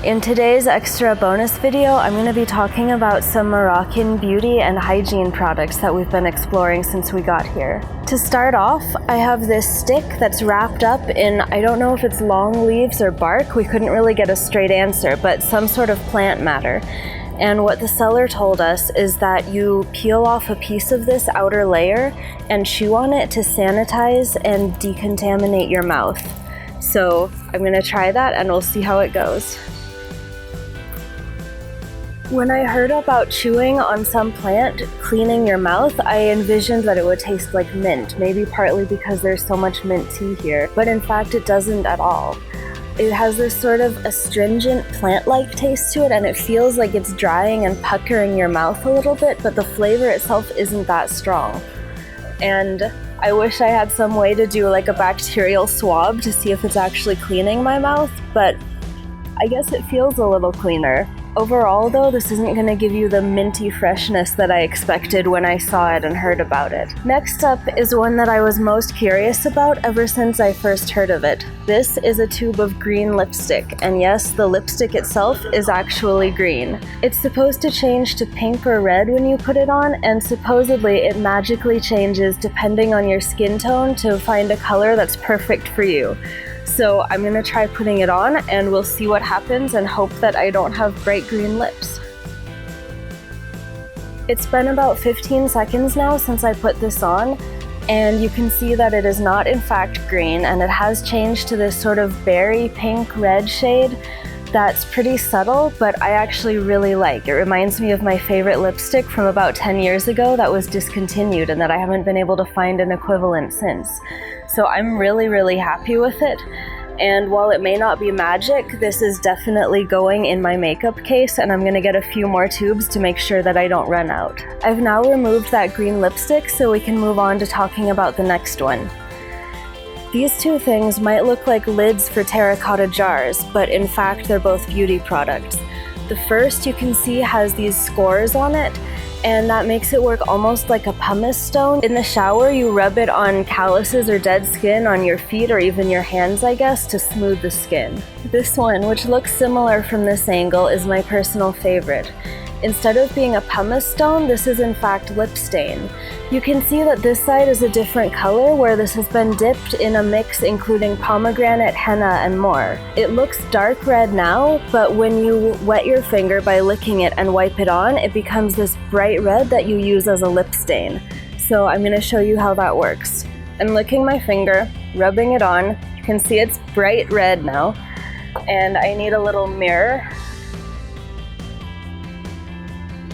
In today's extra bonus video, I'm going to be talking about some Moroccan beauty and hygiene products that we've been exploring since we got here. To start off, I have this stick that's wrapped up in, I don't know if it's long leaves or bark, we couldn't really get a straight answer, but some sort of plant matter. And what the seller told us is that you peel off a piece of this outer layer and chew on it to sanitize and decontaminate your mouth. So I'm going to try that and we'll see how it goes. When I heard about chewing on some plant cleaning your mouth, I envisioned that it would taste like mint, maybe partly because there's so much mint tea here, but in fact it doesn't at all. It has this sort of astringent plant-like taste to it, and it feels like it's drying and puckering your mouth a little bit, but the flavor itself isn't that strong. And I wish I had some way to do like a bacterial swab to see if it's actually cleaning my mouth, but I guess it feels a little cleaner. Overall though, this isn't going to give you the minty freshness that I expected when I saw it and heard about it. Next up is one that I was most curious about ever since I first heard of it. This is a tube of green lipstick, and yes, the lipstick itself is actually green. It's supposed to change to pink or red when you put it on, and supposedly it magically changes depending on your skin tone to find a color that's perfect for you. So I'm going to try putting it on and we'll see what happens and hope that I don't have bright green lips. It's been about 15 seconds now since I put this on, and you can see that it is not in fact green, and it has changed to this sort of berry pink red shade that's pretty subtle, but I actually really like. It reminds me of my favorite lipstick from about 10 years ago that was discontinued and that I haven't been able to find an equivalent since. So I'm really happy with it. And while it may not be magic, this is definitely going in my makeup case, and I'm going to get a few more tubes to make sure that I don't run out. I've now removed that green lipstick so we can move on to talking about the next one. These two things might look like lids for terracotta jars, but in fact they're both beauty products. The first you can see has these scores on it, and that makes it work almost like a pumice stone. In the shower, you rub it on calluses or dead skin on your feet or even your hands, I guess, to smooth the skin. This one, which looks similar from this angle, is my personal favorite. Instead of being a pumice stone, this is in fact lip stain. You can see that this side is a different color where this has been dipped in a mix including pomegranate, henna, and more. It looks dark red now, but when you wet your finger by licking it and wipe it on, it becomes this bright red that you use as a lip stain. So I'm going to show you how that works. I'm licking my finger, rubbing it on. You can see it's bright red now, and I need a little mirror.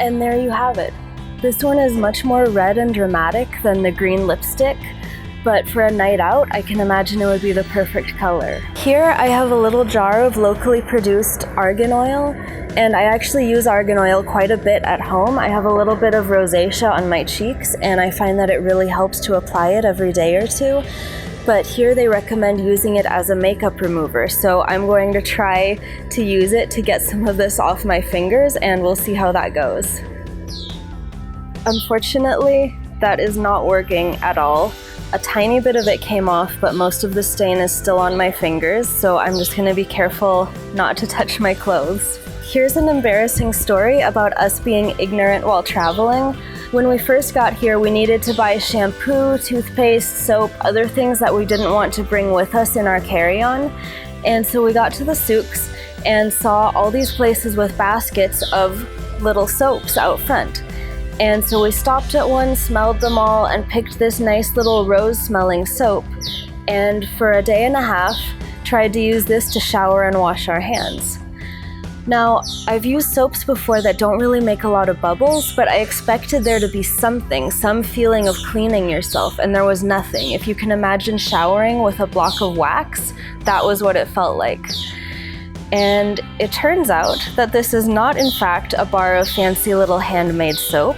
And there you have it. This one is much more red and dramatic than the green lipstick, but for a night out, I can imagine it would be the perfect color. Here I have a little jar of locally produced argan oil, and I actually use argan oil quite a bit at home. I have a little bit of rosacea on my cheeks, and I find that it really helps to apply it every day or two. But here they recommend using it as a makeup remover, so I'm going to try to use it to get some of this off my fingers, and we'll see how that goes. Unfortunately, that is not working at all. A tiny bit of it came off, but most of the stain is still on my fingers, so I'm just going to be careful not to touch my clothes. Here's an embarrassing story about us being ignorant while traveling. When we first got here, we needed to buy shampoo, toothpaste, soap, other things that we didn't want to bring with us in our carry-on. And so we got to the souks and saw all these places with baskets of little soaps out front. And so we stopped at one, smelled them all, and picked this nice little rose-smelling soap. And for a day and a half, tried to use this to shower and wash our hands. Now, I've used soaps before that don't really make a lot of bubbles, but I expected there to be something, some feeling of cleaning yourself, and there was nothing. If you can imagine showering with a block of wax, that was what it felt like. And it turns out that this is not in fact a bar of fancy little handmade soap.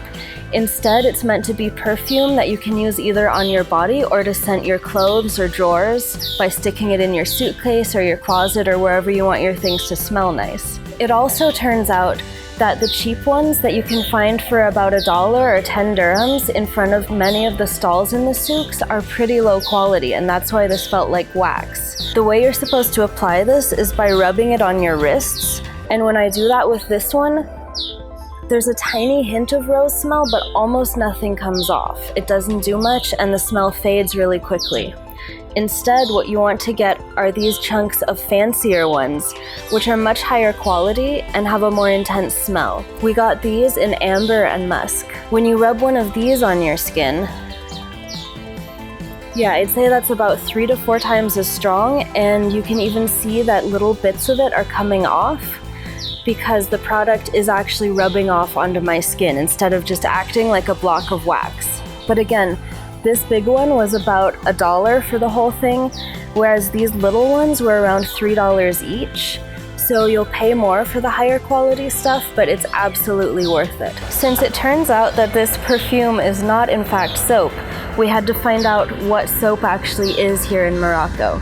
Instead, it's meant to be perfume that you can use either on your body or to scent your clothes or drawers by sticking it in your suitcase or your closet or wherever you want your things to smell nice. It also turns out that the cheap ones that you can find for about $1 or 10 dirhams in front of many of the stalls in the souks are pretty low quality, and that's why this felt like wax. The way you're supposed to apply this is by rubbing it on your wrists, And when I do that with this one, there's a tiny hint of rose smell, but almost nothing comes off. It doesn't do much, and the smell fades really quickly. Instead, what you want to get are these chunks of fancier ones, which are much higher quality and have a more intense smell. We got these in amber and musk. When you rub one of these on your skin, yeah, I'd say that's about 3 to 4 times as strong, and you can even see that little bits of it are coming off because the product is actually rubbing off onto my skin instead of just acting like a block of wax. But again, this big one was about $1 for the whole thing, whereas these little ones were around $3 each. So you'll pay more for the higher quality stuff, but it's absolutely worth it. Since it turns out that this perfume is not in fact soap, we had to find out what soap actually is here in Morocco.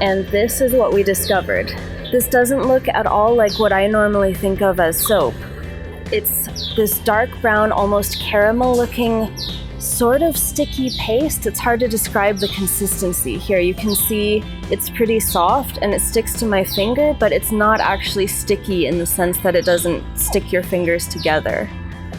And this is what we discovered. This doesn't look at all like what I normally think of as soap. It's this dark brown, almost caramel looking, sort of sticky paste. It's hard to describe the consistency here. You can see it's pretty soft and it sticks to my finger, but it's not actually sticky in the sense that it doesn't stick your fingers together.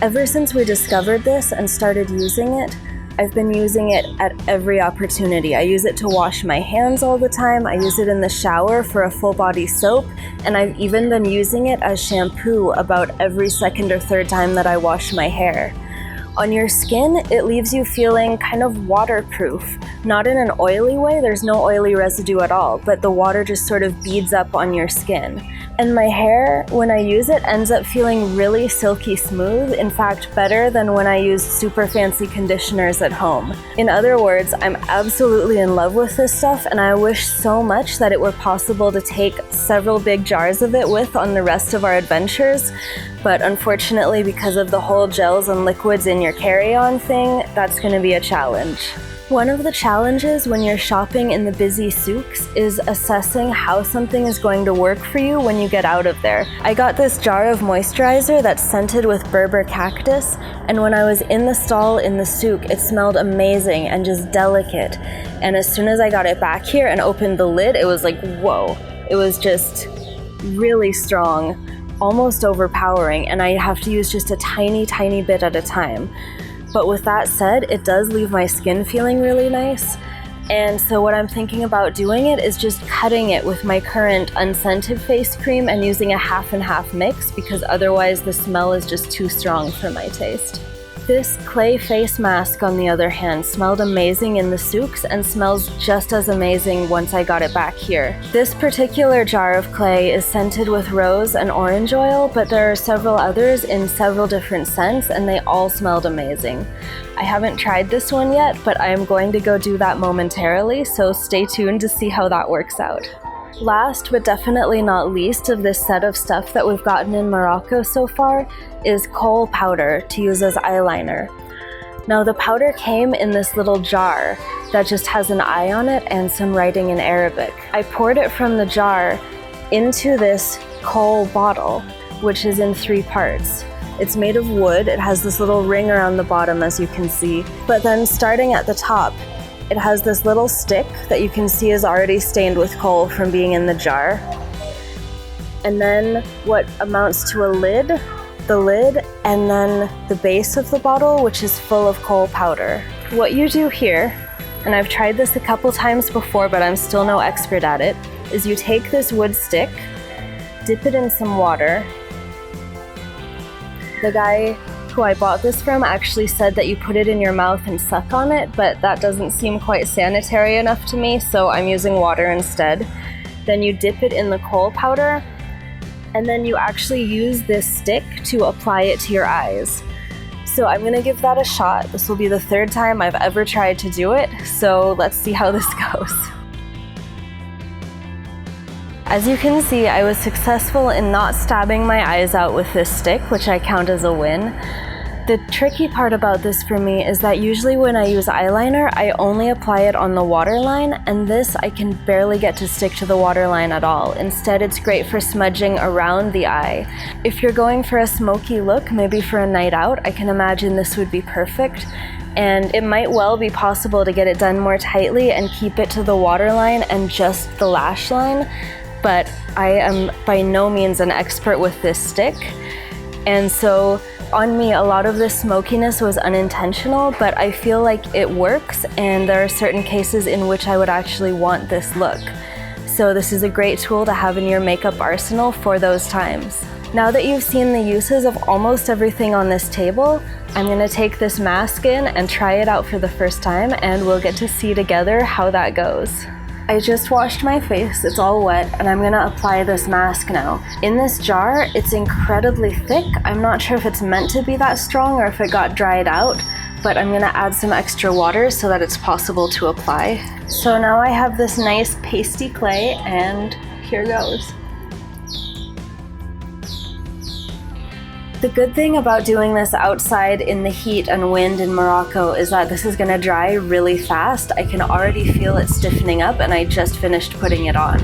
Ever since we discovered this and started using it, I've been using it at every opportunity. I use it to wash my hands all the time. I use it in the shower for a full body soap, and I've even been using it as shampoo about every second or third time that I wash my hair. On your skin, it leaves you feeling kind of waterproof. Not in an oily way, there's no oily residue at all, but the water just sort of beads up on your skin. And my hair, when I use it, ends up feeling really silky smooth, in fact better than when I use super fancy conditioners at home. In other words, I'm absolutely in love with this stuff, and I wish so much that it were possible to take several big jars of it with on the rest of our adventures, but unfortunately because of the whole gels and liquids in your carry-on thing, that's going to be a challenge. One of the challenges when you're shopping in the busy souks is assessing how something is going to work for you when you get out of there. I got this jar of moisturizer that's scented with Berber cactus, and when I was in the stall in the souk, it smelled amazing and just delicate. And as soon as I got it back here and opened the lid, it was like, whoa. It was just really strong, almost overpowering, and I have to use just a tiny, tiny bit at a time. But with that said, it does leave my skin feeling really nice. And so what I'm thinking about doing it is just cutting it with my current unscented face cream and using a half and half mix, because otherwise the smell is just too strong for my taste. This clay face mask, on the other hand, smelled amazing in the souks and smells just as amazing once I got it back here. This particular jar of clay is scented with rose and orange oil, but there are several others in several different scents, and they all smelled amazing. I haven't tried this one yet, but I am going to go do that momentarily, so stay tuned to see how that works out. Last but definitely not least of this set of stuff that we've gotten in Morocco so far is Kohl powder to use as eyeliner. Now the powder came in this little jar that just has an eye on it and some writing in Arabic. I poured it from the jar into this Kohl bottle, which is in 3 parts. It's made of wood, it has this little ring around the bottom as you can see, but then starting at the top, it has this little stick that you can see is already stained with Kohl from being in the jar. And then what amounts to a lid, the lid, and then the base of the bottle, which is full of Kohl powder. What you do here, and I've tried this a couple times before, but I'm still no expert at it, is you take this wood stick, dip it in some water. The guy who I bought this from actually said that you put it in your mouth and suck on it, but that doesn't seem quite sanitary enough to me, so I'm using water instead. Then you dip it in the Kohl powder, and then you actually use this stick to apply it to your eyes. So I'm gonna give that a shot. This will be the 3rd time I've ever tried to do it, so let's see how this goes. As you can see, I was successful in not stabbing my eyes out with this stick, which I count as a win. The tricky part about this for me is that usually when I use eyeliner, I only apply it on the waterline, and this I can barely get to stick to the waterline at all. Instead, it's great for smudging around the eye. If you're going for a smoky look, maybe for a night out, I can imagine this would be perfect. And it might well be possible to get it done more tightly and keep it to the waterline and just the lash line. but I am by no means an expert with this stick. And so on me, a lot of this smokiness was unintentional, but I feel like it works, and there are certain cases in which I would actually want this look. So this is a great tool to have in your makeup arsenal for those times. Now that you've seen the uses of almost everything on this table, I'm gonna take this mask in and try it out for the first time, and we'll get to see together how that goes. I just washed my face, it's all wet, and I'm gonna apply this mask now. In this jar, it's incredibly thick. I'm not sure if it's meant to be that strong or if it got dried out, but I'm gonna add some extra water so that it's possible to apply. So now I have this nice pasty clay, and here goes. The good thing about doing this outside in the heat and wind in Morocco is that this is gonna dry really fast. I can already feel it stiffening up, and I just finished putting it on.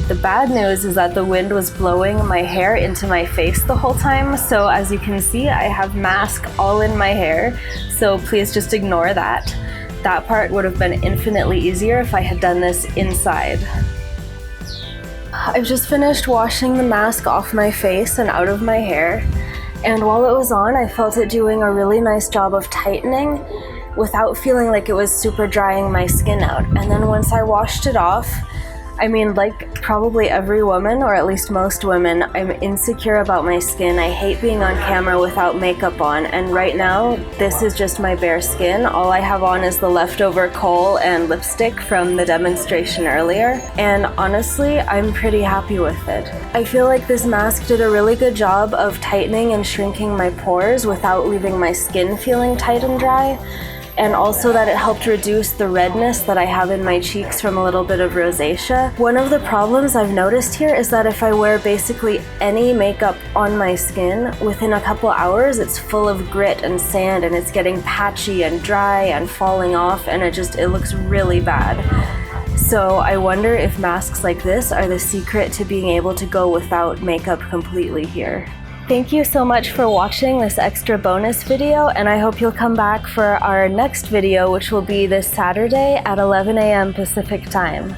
The bad news is that the wind was blowing my hair into my face the whole time, so as you can see, I have mask all in my hair, so please just ignore that. That part would have been infinitely easier if I had done this inside. I've just finished washing the mask off my face and out of my hair. And while it was on, I felt it doing a really nice job of tightening without feeling like it was super drying my skin out. And then once I washed it off, I mean, like probably every woman, or at least most women, I'm insecure about my skin. I hate being on camera without makeup on, and right now, this is just my bare skin. All I have on is the leftover Kohl and lipstick from the demonstration earlier, and honestly, I'm pretty happy with it. I feel like this mask did a really good job of tightening and shrinking my pores without leaving my skin feeling tight and dry. And also that it helped reduce the redness that I have in my cheeks from a little bit of rosacea. One of the problems I've noticed here is that if I wear basically any makeup on my skin, within a couple hours it's full of grit and sand, and it's getting patchy and dry and falling off, and it looks really bad. So I wonder if masks like this are the secret to being able to go without makeup completely here. Thank you so much for watching this extra bonus video, and I hope you'll come back for our next video, which will be this Saturday at 11 a.m. Pacific time.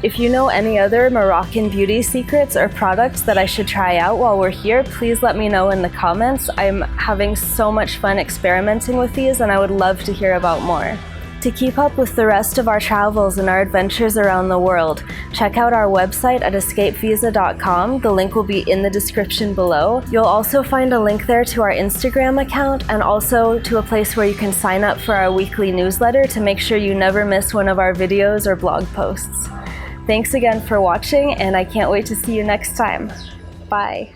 If you know any other Moroccan beauty secrets or products that I should try out while we're here, please let me know in the comments. I'm having so much fun experimenting with these, and I would love to hear about more. To keep up with the rest of our travels and our adventures around the world, check out our website at escapevisa.com. The link will be in the description below. You'll also find a link there to our Instagram account, and also to a place where you can sign up for our weekly newsletter to make sure you never miss one of our videos or blog posts. Thanks again for watching, and I can't wait to see you next time. Bye.